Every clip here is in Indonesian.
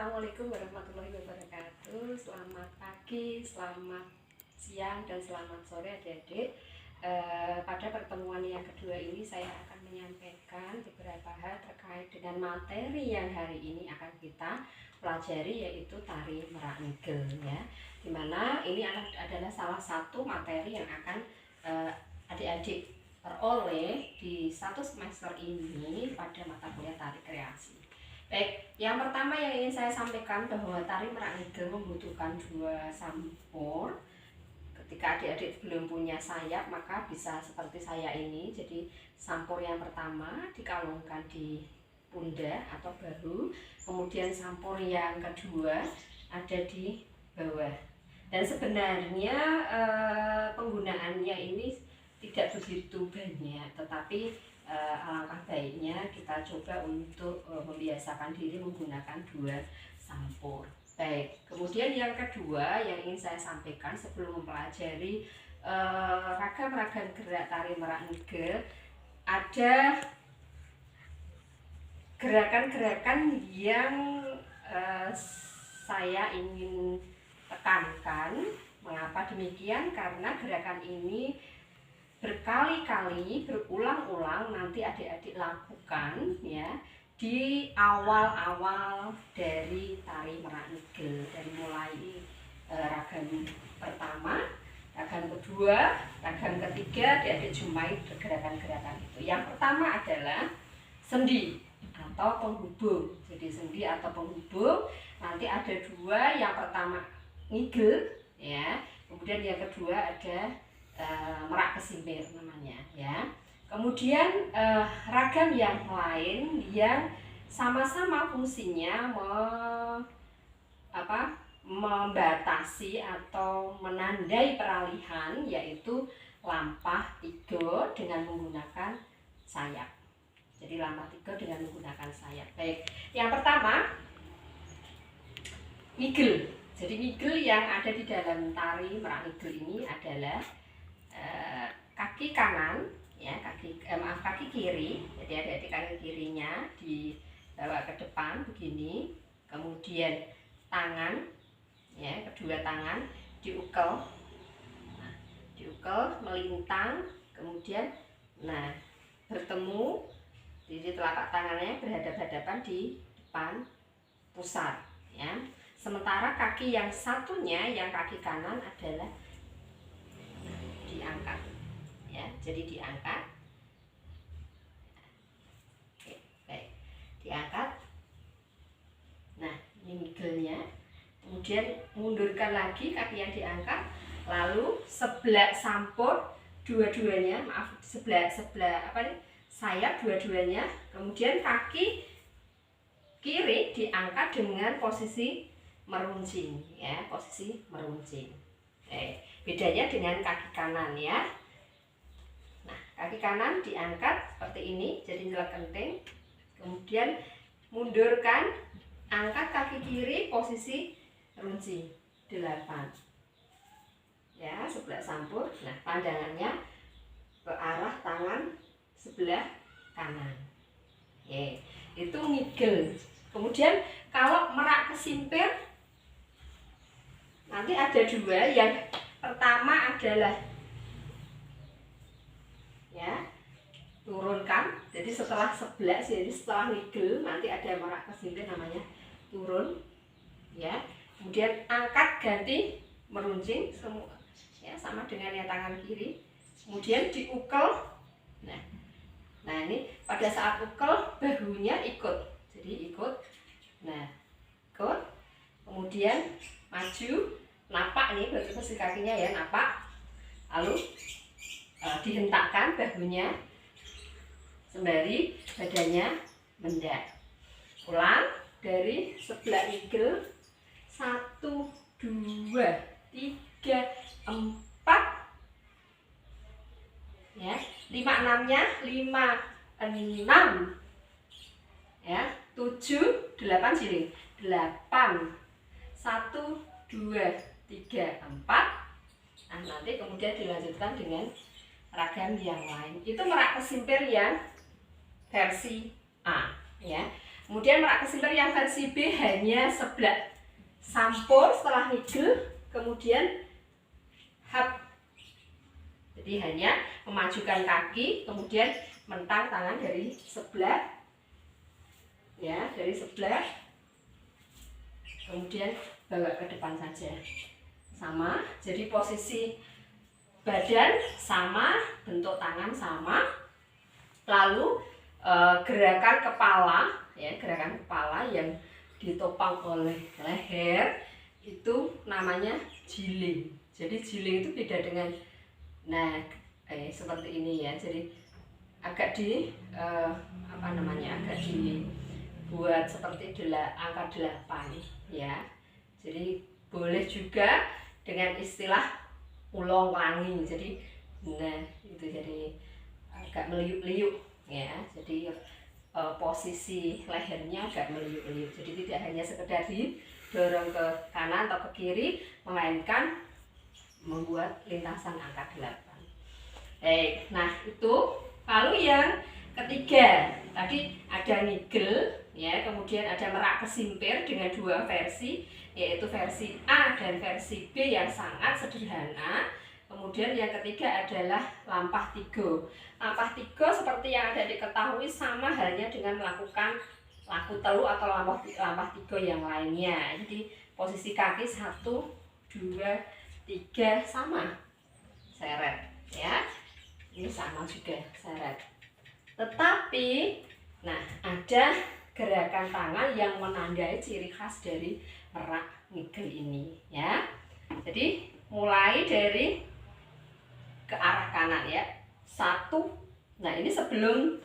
Assalamualaikum warahmatullahi wabarakatuh. Selamat pagi, selamat siang, dan selamat sore adik-adik. Pada pertemuan yang kedua ini saya akan menyampaikan beberapa hal terkait dengan materi yang hari ini akan kita pelajari, yaitu tari merak nigel ya. Dimana ini adalah salah satu materi yang akan adik-adik peroleh di satu semester ini pada mata kuliah tari kreasi. Baik, yang pertama yang ingin saya sampaikan bahwa tari merak nigel membutuhkan dua sampur. Ketika adik-adik belum punya sayap, maka bisa seperti saya ini. Jadi sampur yang pertama dikalungkan di pundak atau bahu, kemudian sampur yang kedua ada di bawah. Dan sebenarnya penggunaannya ini tidak begitu banyak, tetapi alangkah baiknya kita coba untuk membiasakan diri menggunakan dua sampur. Baik, kemudian yang kedua yang ingin saya sampaikan sebelum mempelajari ragam-ragam gerak tari merak nigel, ada gerakan-gerakan yang saya ingin tekankan. Mengapa demikian? Karena gerakan ini berkali-kali, berulang-ulang nanti adik-adik lakukan ya di awal-awal dari tari merak nigel, dari mulai ragam pertama, ragam kedua, ragam ketiga, adik-adik jumpai gerakan-gerakan itu. Yang pertama adalah sendi atau penghubung. Jadi sendi atau penghubung nanti ada dua, yang pertama nigel ya, kemudian yang kedua ada merak kesimpir namanya ya. Kemudian ragam yang lain yang sama-sama fungsinya membatasi atau menandai peralihan, yaitu lampah tiga dengan menggunakan sayap. Jadi lampah tiga dengan menggunakan sayap. Baik, yang pertama nigel. Jadi nigel yang ada di dalam tari merak nigel ini adalah kaki kanan ya, kaki kiri. Jadi adik-adik kaki kirinya dibawa ke depan begini, kemudian tangan ya, kedua tangan diukel, diukel melintang, kemudian bertemu, jadi telapak tangannya berhadapan-hadapan di depan pusar ya. Sementara kaki yang satunya, yang kaki kanan adalah diangkat ya, jadi diangkat. Oke, baik, diangkat. Nah, ini nigelnya. Kemudian mundurkan lagi kaki yang diangkat, lalu sebelah sampur dua-duanya, sebelah sayap dua-duanya. Kemudian kaki kiri diangkat dengan posisi meruncing ya, posisi meruncing. Bedanya dengan kaki kanan ya. Nah, kaki kanan diangkat seperti ini, jadi nyelekenteng. Kemudian mundurkan, angkat kaki kiri, posisi runcing 8 ya, sebelah sampur. Nah, pandangannya ke arah tangan sebelah kanan. Itu nigel. Kemudian kalau merak kesimpir nanti ada dua. Yang pertama adalah ya, turunkan. Jadi setelah sebelah, jadi setelah nigel nanti ada merak kesimpir namanya turun ya. Kemudian angkat ganti meruncing semua ya, sama dengan yang tangan kiri. Kemudian diukel. Nah ini pada saat ukel bahunya ikut, jadi ikut. Nah, ikut. Kemudian maju, napak nih posisi kakinya ya, napak. Lalu dihentakkan bahunya sembari badannya mendak. Ulang dari sebelah nigel. 1, 2, 3, 4 ya, 5, 6-nya 5, 6 ya, 7, 8 siling 8, 1, 2, 3, 4. Nah, nanti kemudian dilanjutkan dengan ragam yang lain. Itu merak kesimpir yang versi A ya. Kemudian merak kesimper yang versi B hanya sebelah sampul setelah nigel, kemudian hap. Jadi hanya memajukan kaki, kemudian mentang tangan dari sebelah, ya, dari sebelah, kemudian bawa ke depan saja. Sama, jadi posisi badan sama, bentuk tangan sama, lalu gerakan kepala, ya, gerakan kepala yang ditopang oleh leher itu namanya jiling. Jadi jiling itu beda dengan, nah, seperti ini ya. Jadi agak agak dibuat seperti angka 8 ya. Jadi boleh juga dengan istilah ulong langi. Jadi nah itu jadi agak meliuk-liuk ya. Jadi posisi lehernya agak meliuk-liuk. Jadi tidak hanya sekedar didorong ke kanan atau ke kiri, melainkan membuat lintasan angka 8. Nah itu. Lalu yang ketiga tadi ada nigel ya, kemudian ada merak kesimpir dengan 2 versi, yaitu versi A dan versi B yang sangat sederhana. Kemudian yang ketiga adalah lampah tigo. Lampah tigo seperti yang ada diketahui sama halnya dengan melakukan laku telu atau lampah tigo yang lainnya. Jadi posisi kaki 1, 2, 3 sama, seret ya. Ini sama juga seret. Tetapi nah ada gerakan tangan yang menandai ciri khas dari merak nigel ini ya. Jadi mulai dari ke arah kanan ya. 1. Nah, ini sebelum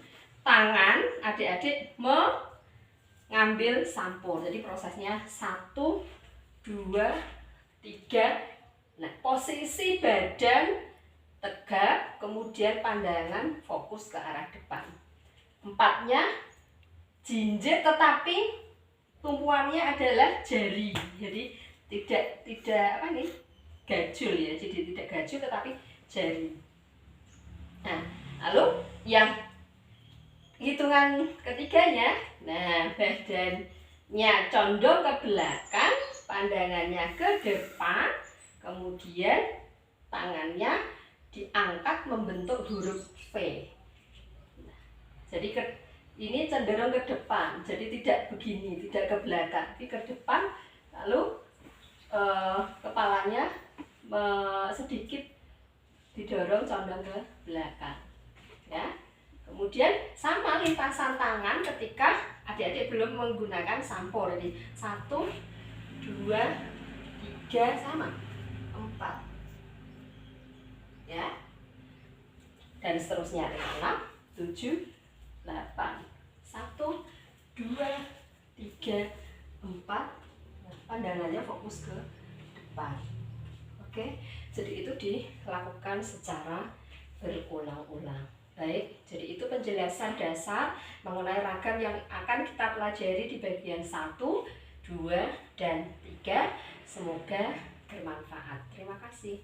tangan adik-adik mengambil sampul. Jadi prosesnya 1, 2, 3. Nah, posisi badan tegak, kemudian pandangan fokus ke arah depan. 4-nya jinjit tetapi tumpuannya adalah jari. Jadi tidak gajul ya. Jadi tidak gajul tetapi jari. Nah, lalu yang hitungan ketiganya, nah, badannya condong ke belakang, pandangannya ke depan, kemudian tangannya diangkat membentuk huruf V. Nah, jadi ini cenderung ke depan, jadi tidak begini, tidak ke belakang, tapi ke depan. Lalu kepalanya sedikit didorong condong ke belakang, ya. Kemudian sama lintasan tangan ketika adik-adik belum menggunakan sampul. Jadi 1, 2, 3 sama, 4. Ya, dan seterusnya 6, 7, 8. 1, 2, 3, 4. Pandangannya fokus ke depan. Oke, jadi itu dilakukan secara berulang-ulang. Baik, jadi itu penjelasan dasar mengenai ragam yang akan kita pelajari di bagian 1, 2, dan 3. Semoga bermanfaat. Terima kasih.